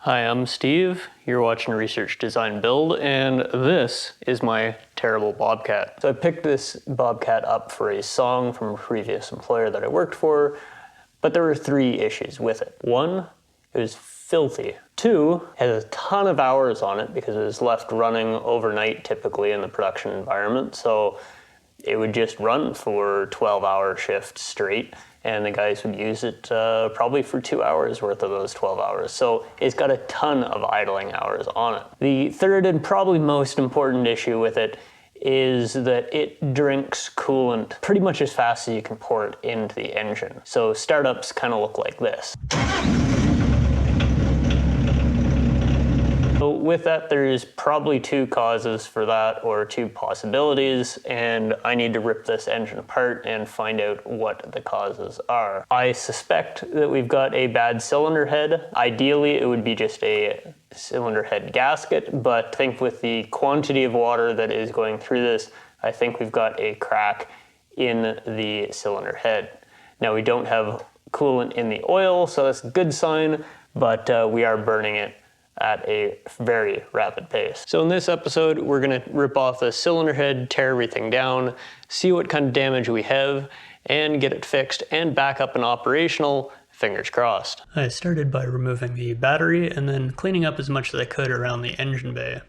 Hi, I'm Steve. You're watching Research Design Build, and this is my terrible Bobcat. So I picked this Bobcat up for a song from a previous employer that I worked for, but there were 3 issues with it. 1, it was filthy. 2, it had a ton of hours on it because it was left running overnight typically in the production environment, so it would just run for 12-hour shifts straight, and the guys would use it probably for 2 hours worth of those 12 hours. So it's got a ton of idling hours on it. The third and probably most important issue with it is that it drinks coolant pretty much as fast as you can pour it into the engine. So startups kind of look like this. So with that, there's probably 2 causes for that, or 2 possibilities, and I need to rip this engine apart and find out what the causes are. I suspect that we've got a bad cylinder head. Ideally, it would be just a cylinder head gasket, but I think with the quantity of water that is going through this, I think we've got a crack in the cylinder head. Now, we don't have coolant in the oil, so that's a good sign, but we are burning it at a very rapid pace. So in this episode, we're gonna rip off the cylinder head, tear everything down, see what kind of damage we have, and get it fixed and back up and operational, fingers crossed. I started by removing the battery and then cleaning up as much as I could around the engine bay.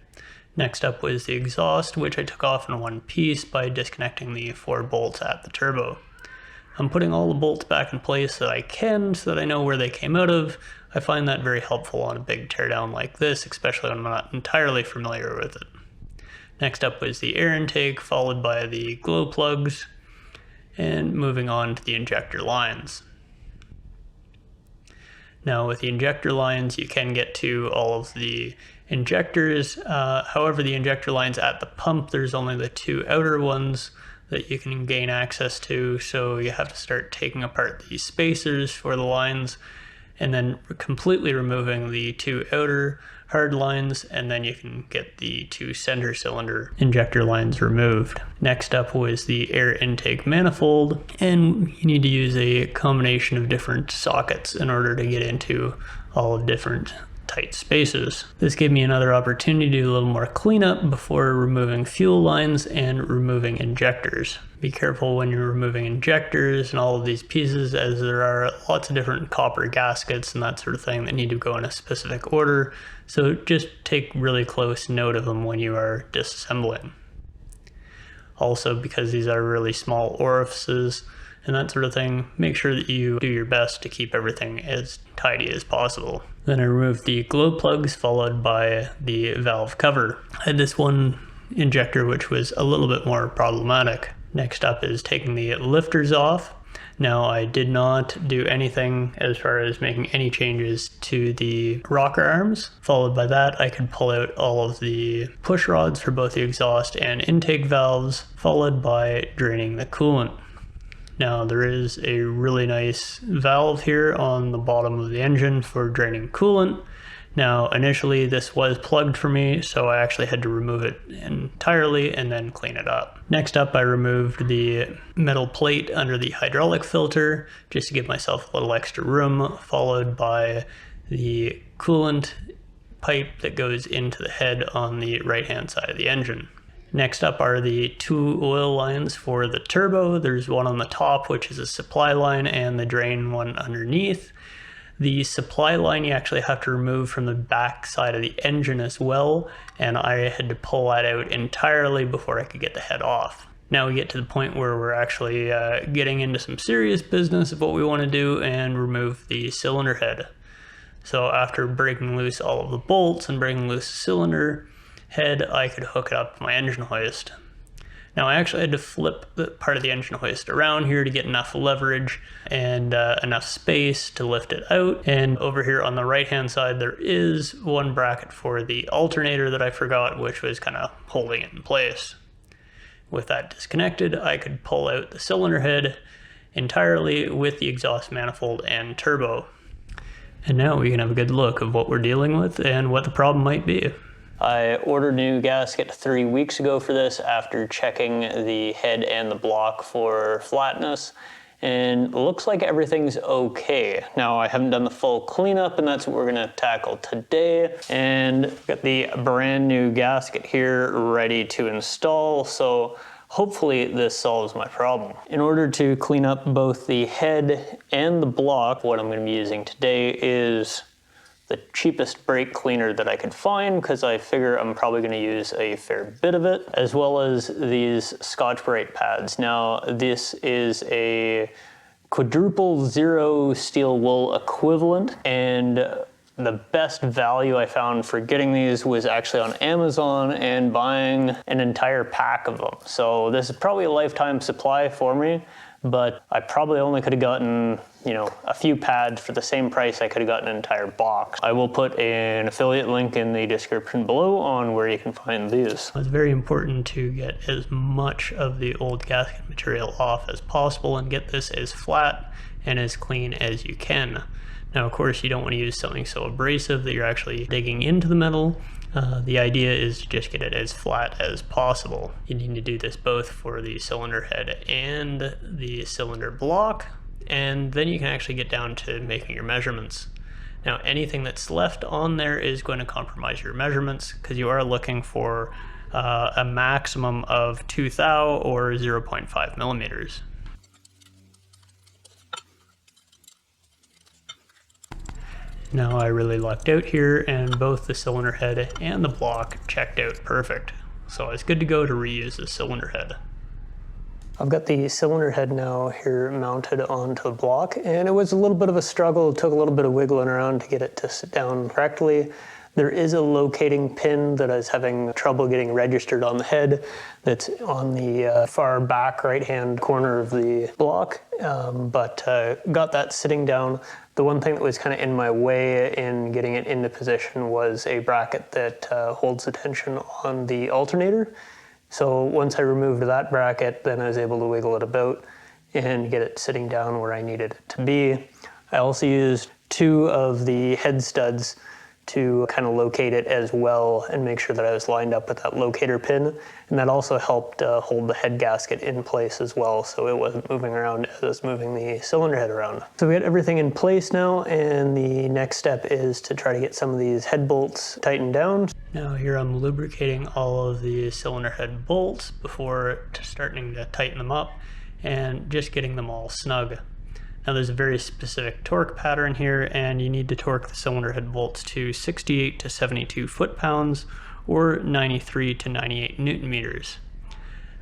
Next up was the exhaust, which I took off in one piece by disconnecting the 4 bolts at the turbo. I'm putting all the bolts back in place that I can so that I know where they came out of. I find that very helpful on a big teardown like this, especially when I'm not entirely familiar with it. Next up was the air intake, followed by the glow plugs, and moving on to the injector lines. Now with the injector lines, you can get to all of the injectors. However, the injector lines at the pump, there's only the 2 outer ones that you can gain access to, so you have to start taking apart the spacers for the lines and then completely removing the 2 outer hard lines, and then you can get the 2 center cylinder injector lines removed. Next up was the air intake manifold, and you need to use a combination of different sockets in order to get into all of different tight spaces. This gave me another opportunity to do a little more cleanup before removing fuel lines and removing injectors. Be careful when you're removing injectors and all of these pieces, as there are lots of different copper gaskets and that sort of thing that need to go in a specific order, so just take really close note of them when you are disassembling. Also, because these are really small orifices and that sort of thing, make sure that you do your best to keep everything as tidy as possible. Then I removed the glow plugs, followed by the valve cover. I had this one injector which was a little bit more problematic. Next up is taking the lifters off. Now, I did not do anything as far as making any changes to the rocker arms. Followed by that, I could pull out all of the push rods for both the exhaust and intake valves, followed by draining the coolant. Now, there is a really nice valve here on the bottom of the engine for draining coolant. Now, initially this was plugged for me, so I actually had to remove it entirely and then clean it up. Next up, I removed the metal plate under the hydraulic filter just to give myself a little extra room, followed by the coolant pipe that goes into the head on the right-hand side of the engine. Next up are the 2 oil lines for the turbo. There's one on the top, which is a supply line, and the drain one underneath. The supply line you actually have to remove from the back side of the engine as well, and I had to pull that out entirely before I could get the head off. Now we get to the point where we're actually getting into some serious business of what we want to do and remove the cylinder head. So after breaking loose all of the bolts and breaking loose the cylinder head, I could hook it up to my engine hoist. Now, I actually had to flip the part of the engine hoist around here to get enough leverage and enough space to lift it out. And over here on the right hand side, there is one bracket for the alternator that I forgot, which was kind of holding it in place. With that disconnected, I could pull out the cylinder head entirely with the exhaust manifold and turbo. And now we can have a good look of what we're dealing with and what the problem might be. I ordered a new gasket 3 weeks ago for this after checking the head and the block for flatness, and it looks like everything's okay. Now I haven't done the full cleanup, and that's what we're gonna tackle today. And I've got the brand new gasket here ready to install, so hopefully this solves my problem. In order to clean up both the head and the block, what I'm gonna be using today is the cheapest brake cleaner that I could find, because I figure I'm probably going to use a fair bit of it, as well as these Scotch brake pads. Now this is a quadruple zero steel wool equivalent, and the best value I found for getting these was actually on Amazon and buying an entire pack of them. So this is probably a lifetime supply for me, but I probably only could have gotten, you know, a few pads for the same price I could have gotten an entire box. I will put an affiliate link in the description below on where you can find these. It's very important to get as much of the old gasket material off as possible and get this as flat and as clean as you can. Now, of course, you don't want to use something so abrasive that you're actually digging into the metal. The idea is to just get it as flat as possible. You need to do this both for the cylinder head and the cylinder block, and then you can actually get down to making your measurements. Now, anything that's left on there is going to compromise your measurements, because you are looking for a maximum of 2 thou or 0.5 millimeters. Now I really lucked out here, and both the cylinder head and the block checked out perfect. So it's good to go to reuse the cylinder head. I've got the cylinder head now here mounted onto the block, and it was a little bit of a struggle. It took a little bit of wiggling around to get it to sit down correctly. There is a locating pin that I was having trouble getting registered on the head that's on the far back right-hand corner of the block, but got that sitting down. The one thing that was kind of in my way in getting it into position was a bracket that holds the tension on the alternator. So once I removed that bracket, then I was able to wiggle it about and get it sitting down where I needed it to be. I also used 2 of the head studs to kind of locate it as well and make sure that I was lined up with that locator pin. And that also helped hold the head gasket in place as well, so it wasn't moving around as I was moving the cylinder head around. So we got everything in place now, and the next step is to try to get some of these head bolts tightened down. Now here I'm lubricating all of the cylinder head bolts before starting to tighten them up and just getting them all snug. Now there's a very specific torque pattern here, and you need to torque the cylinder head bolts to 68 to 72 foot-pounds or 93 to 98 newton meters.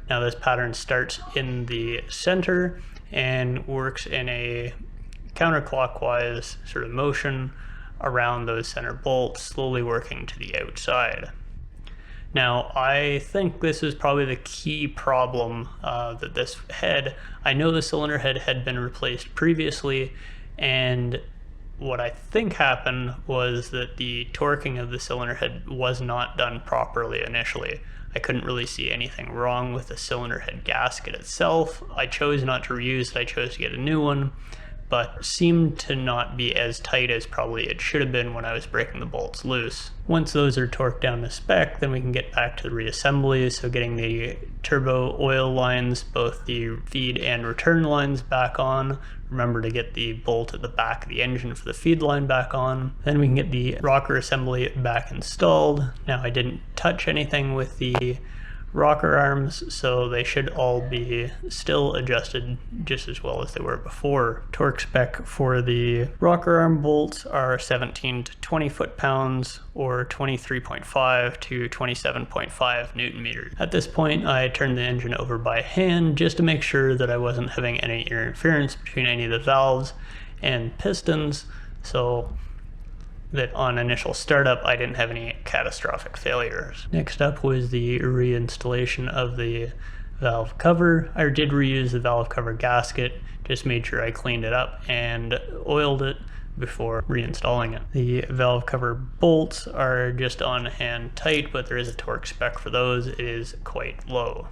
Now this pattern starts in the center and works in a counterclockwise sort of motion around those center bolts, slowly working to the outside. Now, I think this is probably the key problem that this head, I know the cylinder head had been replaced previously, and what I think happened was that the torquing of the cylinder head was not done properly initially. I couldn't really see anything wrong with the cylinder head gasket itself. I chose not to reuse it, I chose to get a new one, but seemed to not be as tight as probably it should have been when I was breaking the bolts loose. Once those are torqued down to spec, then we can get back to the reassembly, so getting the turbo oil lines, both the feed and return lines back on. Remember to get the bolt at the back of the engine for the feed line back on. Then we can get the rocker assembly back installed. Now I didn't touch anything with the rocker arms, so they should all be still adjusted just as well as they were before. Torque spec for the rocker arm bolts are 17 to 20 foot-pounds or 23.5 to 27.5 newton meters. At this point, I turned the engine over by hand just to make sure that I wasn't having any interference between any of the valves and pistons, so that on initial startup I didn't have any catastrophic failures. Next up was the reinstallation of the valve cover. I did reuse the valve cover gasket, just made sure I cleaned it up and oiled it before reinstalling it. The valve cover bolts are just on hand tight, but there is a torque spec for those. It is quite low.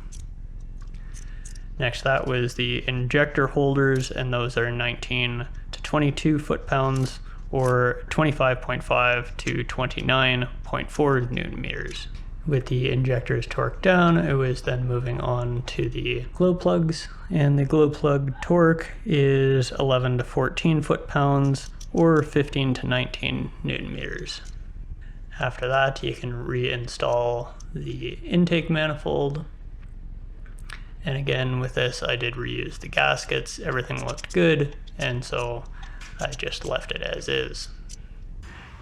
Next, that was the injector holders, and those are 19 to 22 foot-pounds or 25.5 to 29.4 newton meters. With the injectors torqued down, it was then moving on to the glow plugs, and the glow plug torque is 11 to 14 foot-pounds or 15 to 19 newton meters. After that, you can reinstall the intake manifold. And again, with this, I did reuse the gaskets. Everything looked good, and so I just left it as is.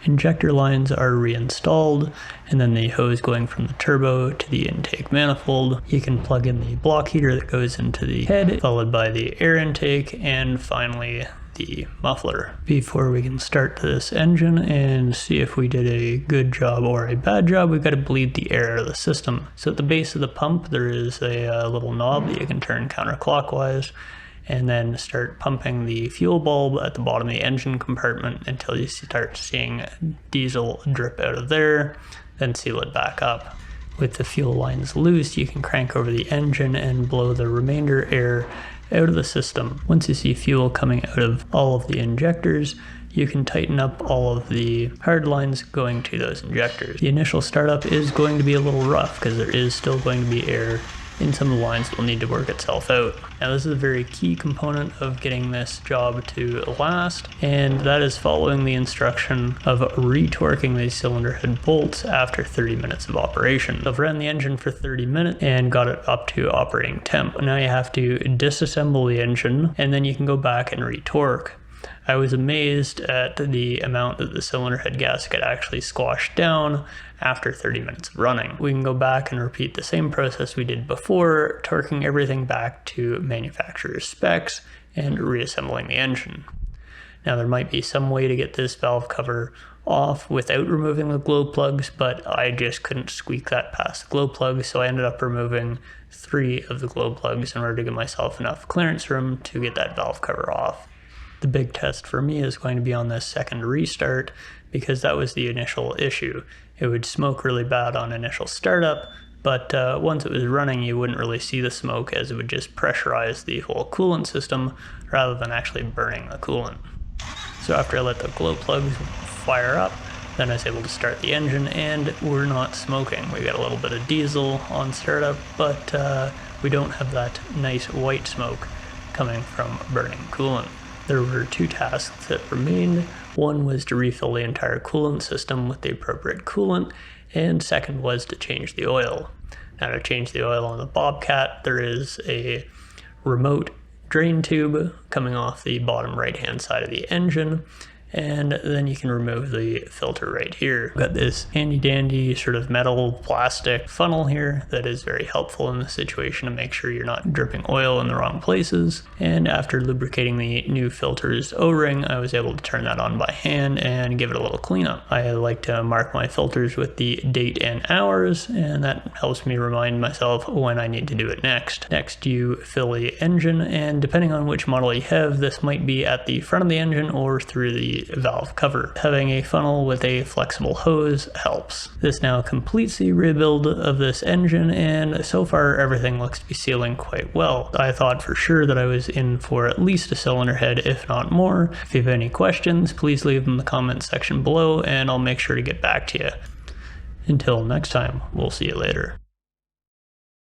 Injector lines are reinstalled, and then the hose going from the turbo to the intake manifold. You can plug in the block heater that goes into the head, followed by the air intake, and finally the muffler. Before we can start this engine and see if we did a good job or a bad job, we've got to bleed the air out of the system. So at the base of the pump, there is a little knob that you can turn counterclockwise, and then start pumping the fuel bulb at the bottom of the engine compartment until you start seeing diesel drip out of there, then seal it back up. With the fuel lines loose, you can crank over the engine and blow the remainder air out of the system. Once you see fuel coming out of all of the injectors, you can tighten up all of the hard lines going to those injectors. The initial startup is going to be a little rough because there is still going to be air in some of the lines that will need to work itself out. Now this is a very key component of getting this job to last, and that is following the instruction of retorquing these cylinder head bolts after 30 minutes of operation. I've ran the engine for 30 minutes and got it up to operating temp. Now you have to disassemble the engine, and then you can go back and retorque. I was amazed at the amount that the cylinder head gasket actually squashed down after 30 minutes of running. We can go back and repeat the same process we did before, torquing everything back to manufacturer's specs and reassembling the engine. Now there might be some way to get this valve cover off without removing the glow plugs, but I just couldn't squeak that past the glow plugs, so I ended up removing 3 of the glow plugs in order to give myself enough clearance room to get that valve cover off. The big test for me is going to be on this second restart, because that was the initial issue. It would smoke really bad on initial startup, but once it was running, you wouldn't really see the smoke, as it would just pressurize the whole coolant system rather than actually burning the coolant. So after I let the glow plugs fire up, then I was able to start the engine, and we're not smoking. We got a little bit of diesel on startup, but we don't have that nice white smoke coming from burning coolant. There were 2 tasks that remained. One was to refill the entire coolant system with the appropriate coolant, and second was to change the oil. Now to change the oil on the Bobcat, there is a remote drain tube coming off the bottom right hand side of the engine, and then you can remove the filter right here. We've got this handy dandy sort of metal plastic funnel here that is very helpful in this situation to make sure you're not dripping oil in the wrong places. And after lubricating the new filter's O-ring, I was able to turn that on by hand and give it a little cleanup. I like to mark my filters with the date and hours, and that helps me remind myself when I need to do it next. Next, you fill the engine, and depending on which model you have, this might be at the front of the engine or through the valve cover. Having a funnel with a flexible hose helps. This now completes the rebuild of this engine, and so far everything looks to be sealing quite well. I thought for sure that I was in for at least a cylinder head, if not more. If you have any questions, please leave them in the comments section below, and I'll make sure to get back to you. Until next time, we'll see you later.